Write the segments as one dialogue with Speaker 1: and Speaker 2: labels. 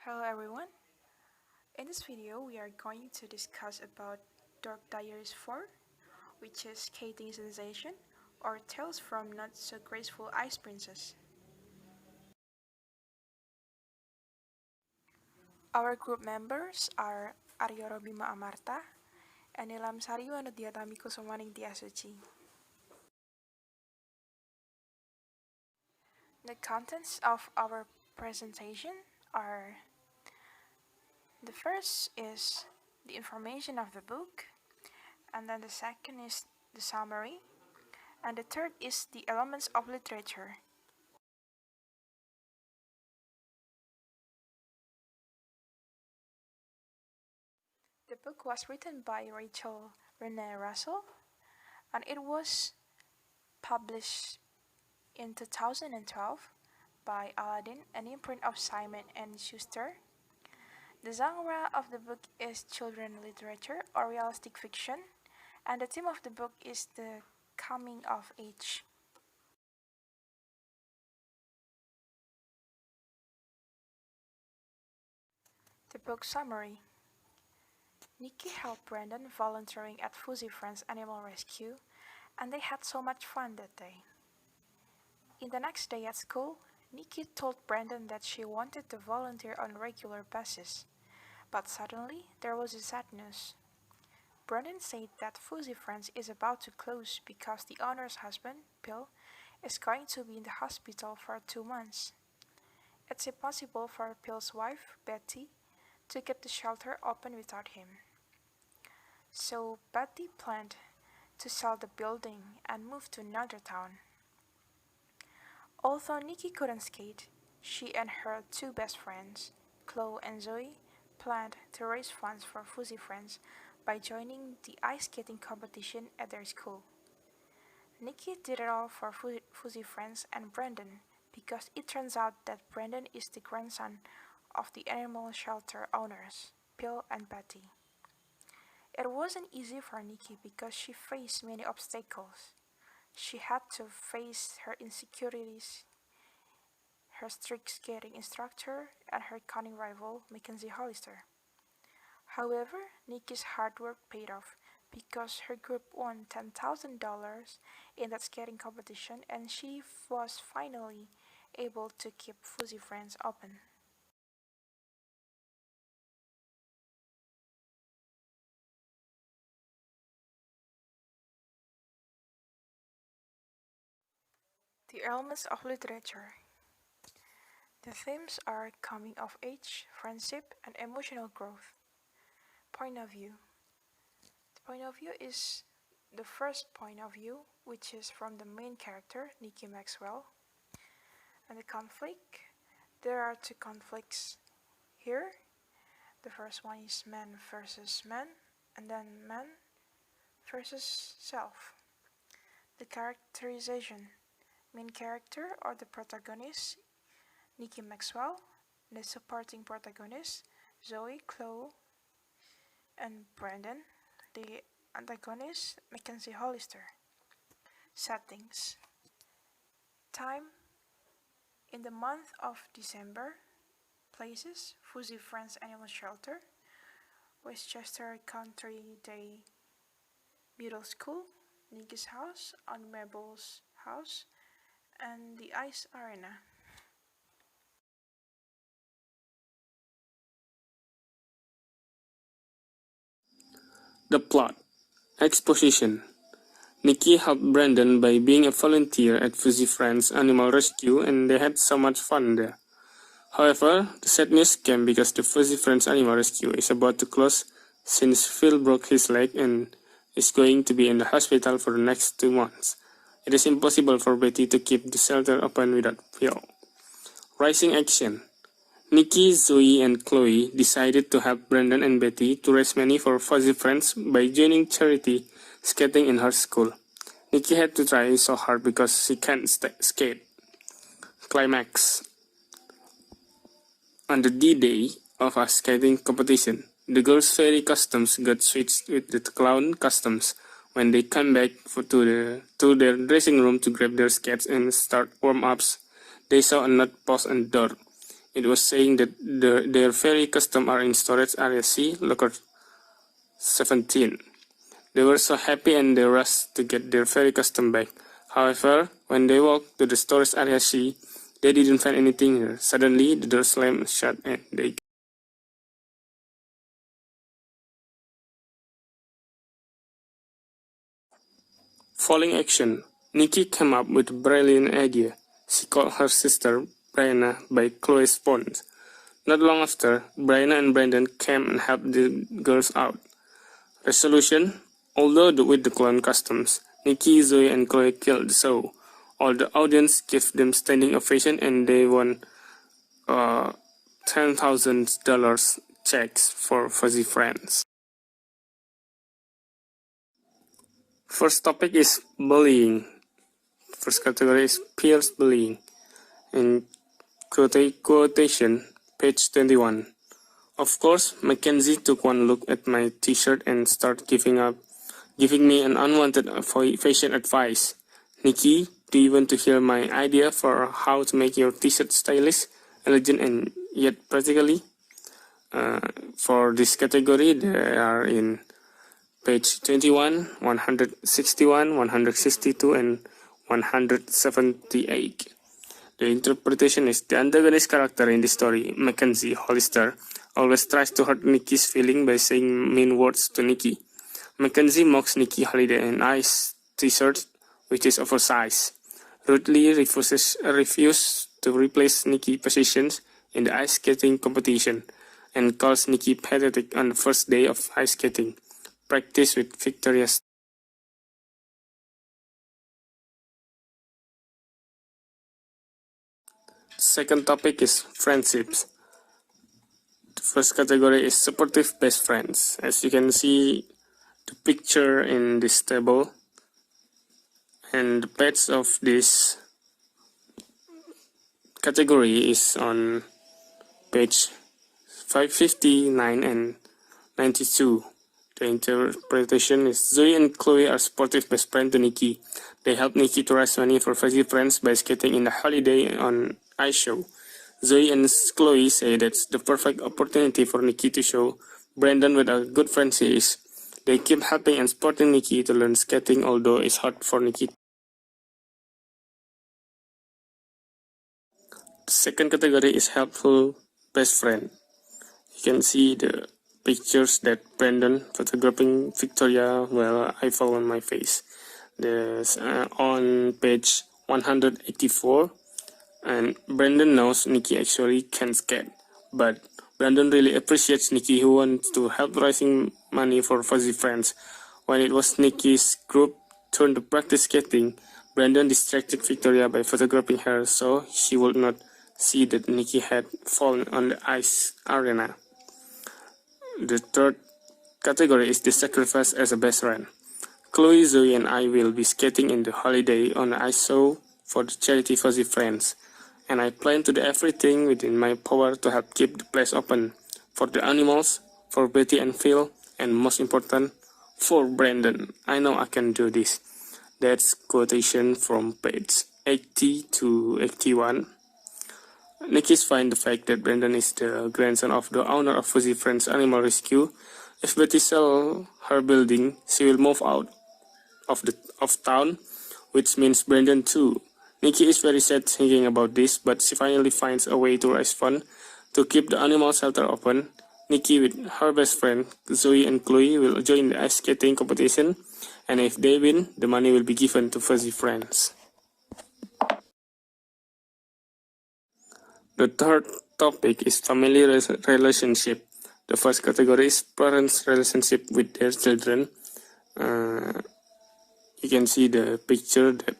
Speaker 1: Hello everyone. In this video we are going to discuss about DORK Diaries 4, which is skating sensation or Tales from Not So Graceful Ice Princess. Our group members are Arryoro, Bima, Amarta and Nilamsari Wanodyatami K. The contents of our presentation are: the first is the information of the book, and then the second is the summary, and the third is the elements of literature. The book was written by Rachel Renee Russell, and it was published in 2012 by Aladdin, an imprint of Simon & Schuster. The genre of the book is children's literature or realistic fiction, and the theme of the book is the coming of age. The book summary. Nikki helped Brandon volunteering at Fuzzy Friends Animal Rescue, and they had so much fun that day. In the next day at school, Nikki told Brandon that she wanted to volunteer on a regular basis, but suddenly there was a sad news. Brandon said that Fuzzy Friends is about to close because the owner's husband, Bill, is going to be in the hospital for 2 months. It's impossible for Bill's wife, Betty, to keep the shelter open without him. So Betty planned to sell the building and move to another town. Although Nikki couldn't skate, she and her 2 best friends, Chloe and Zoe, planned to raise funds for Fuzzy Friends by joining the ice skating competition at their school. Nikki did it all for Fuzzy Friends and Brandon because it turns out that Brandon is the grandson of the animal shelter owners, Bill and Betty. It wasn't easy for Nikki because she faced many obstacles. She had to face her insecurities, her strict skating instructor, and her cunning rival, Mackenzie Hollister. However, Nikki's hard work paid off because her group won $10,000 in that skating competition, and she was finally able to keep Fuzzy Friends open. The elements of literature. The themes are coming of age, friendship, and emotional growth. Point of view. The point of view is the first point of view, which is from the main character, Nikki Maxwell. And the conflict. There are 2 conflicts here. The first one is man versus man, and then man versus self. The characterization. Main character or the protagonist, Nikki Maxwell, and the supporting protagonists, Zoe, Chloe, and Brandon. The antagonist, Mackenzie Hollister. Settings. Time. In the month of December. Places, Fuzzy Friends Animal Shelter, Westchester Country Day Middle School, Nikki's house, Aunt Mabel's house, and the ice arena.
Speaker 2: The plot. Exposition. Nikki helped Brandon by being a volunteer at Fuzzy Friends Animal Rescue, and they had so much fun there. However, the sadness came because the Fuzzy Friends Animal Rescue is about to close since Phil broke his leg and is going to be in the hospital for the next 2 months. It is impossible for Betty to keep the shelter open without Phil. Rising action. Nikki, Zoe, and Chloe decided to help Brandon and Betty to raise money for Fuzzy Friends by joining charity skating in her school. Nikki had to try so hard because she can't skate. Climax. On the D-Day of a skating competition, the girls' fairy costumes got switched with the clown costumes. When they came back to their dressing room to grab their skates and start warm-ups, they saw a note post on the door. It was saying that their very custom are in storage area C, locker 17. They were so happy and they rushed to get their very custom back. However, when they walked to the storage area C, they didn't find anything here. Suddenly, the door slammed shut and they... Following action, Nikki came up with a brilliant idea. She called her sister, Brianna, by Chloe's phone. Not long after, Brianna and Brandon came and helped the girls out. Resolution: although with the clone customs, Nikki, Zoe, and Chloe killed the show. All the audience gave them standing ovation and they won $10,000 checks for Fuzzy Friends. First topic is bullying. First category is peers bullying. In quotation, page 21. Of course, Mackenzie took one look at my t-shirt and started giving me an unwanted fashion advice. Nikki, do you want to hear my idea for how to make your t-shirt stylish, elegant, and yet practically? For this category, they are in page 21, 161, 162, and 178. The interpretation is the antagonist character in the story, Mackenzie Hollister, always tries to hurt Nikki's feeling by saying mean words to Nikki. Mackenzie mocks Nikki Holiday an ice t-shirt, which is oversized. Rudely refuses to replace Nikki's positions in the ice skating competition, and calls Nikki pathetic on the first day of ice skating. Practice with Victoria's. Second topic is friendships. The first category is supportive best friends. As you can see the picture in this table, and the page of this category is on page 559 and 92. The interpretation is Zoe and Chloe are supportive best friends to Nikki. They help Nikki to raise money for Fuzzy Friends by skating in the holiday on ice show. Zoe and Chloe say that's the perfect opportunity for Nikki to show Brandon what a good friend she is. They keep helping and supporting Nikki to learn skating, although it's hard for Nikki. The second category is helpful best friend. You can see the pictures that Brandon photographing Victoria while I fall on my face. There's on page 184, and Brandon knows Nikki actually can skate, but Brandon really appreciates Nikki, who wants to help raising money for Fuzzy Friends. When it was Nikki's group turn to practice skating, Brandon distracted Victoria by photographing her so she would not see that Nikki had fallen on the ice arena. The third category is the sacrifice as a best friend. Chloe, Zoe, and I will be skating in the holiday on the ice show for the charity Fuzzy Friends, and I plan to do everything within my power to help keep the place open for the animals, for Betty and Phil, and most important, for Brandon. I know I can do this. That's quotation from page 80 to 81. Nikki's find the fact that Brandon is the grandson of the owner of Fuzzy Friends Animal Rescue. If Betty sells her building, she will move out of town, which means Brandon too. Nikki is very sad thinking about this, but she finally finds a way to raise funds to keep the animal shelter open. Nikki with her best friend Zoe and Chloe will join the ice skating competition, and if they win, the money will be given to Fuzzy Friends. The third topic is family relationship. The first category is parents' relationship with their children. You can see the picture that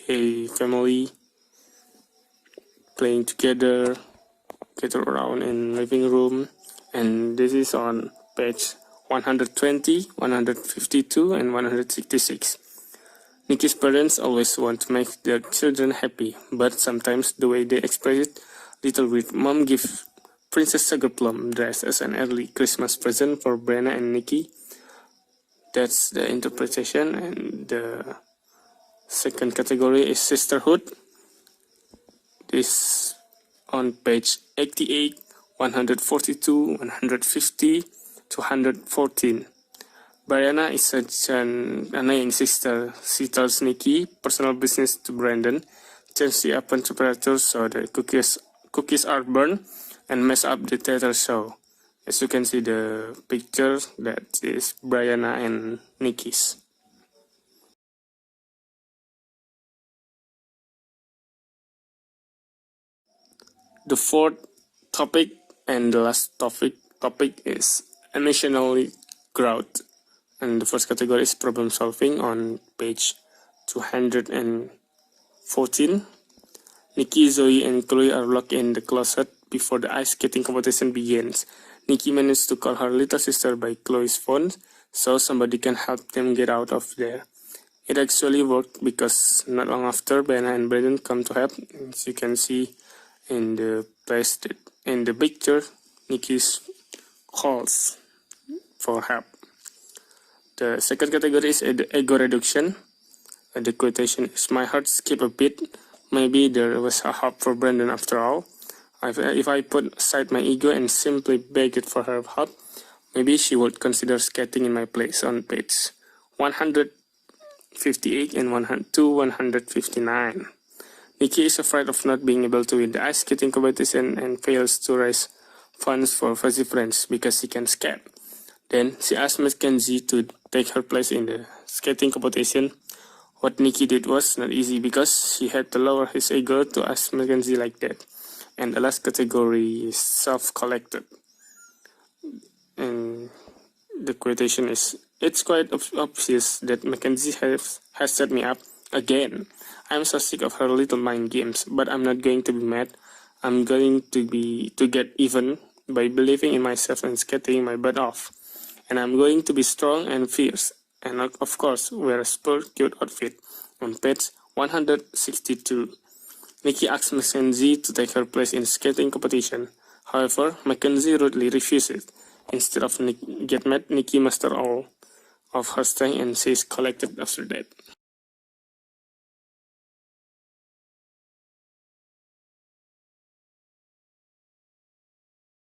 Speaker 2: a family playing together, gather around in living room, and this is on page 120, 152, and 166. Nikki's parents always want to make their children happy, but sometimes the way they express it little weird. Mom gives Princess Sugarplum dress as an early Christmas present for Brenna and Nikki. That's the interpretation, and the second category is sisterhood. This on page 88, 142, 150 to 114. Brianna is such an annoying sister. She tells Nikki personal business to Brandon, change the oven temperature so the cookies are burned, and mess up the theater show. As you can see the picture, that is Brianna and Nikki's. The fourth topic and the last topic is emotionally growth. And the first category is problem solving on page 214. Nikki, Zoe, and Chloe are locked in the closet before the ice skating competition begins. Nikki manages to call her little sister by Chloe's phone so somebody can help them get out of there. It actually worked because not long after, Brianna and Brandon come to help. As you can see in the in the picture, Nikki calls for help. The second category is ego reduction. The quotation is, "My heart skipped a beat. Maybe there was a hope for Brandon after all. If I put aside my ego and simply begged for her help, maybe she would consider skating in my place," on page 158 and 159. Nikki is afraid of not being able to win the ice skating competition and fails to raise funds for fuzzy friends because she can skate. Then she asked Mackenzie to take her place in the skating competition. What Nikki did was not easy because she had to lower his ego to ask Mackenzie like that. And the last category is self-collected. And the quotation is, "It's quite obvious that Mackenzie has set me up again. I'm so sick of her little mind games, but I'm not going to be mad. I'm going to get even by believing in myself and skating my butt off. And I'm going to be strong and fierce, and of course wear a sport cute outfit," on page 162. Nikki asks Mackenzie to take her place in skating competition. However, Mackenzie rudely refuses. Instead of get mad, Nikki musters all of her strength and stays collected after that.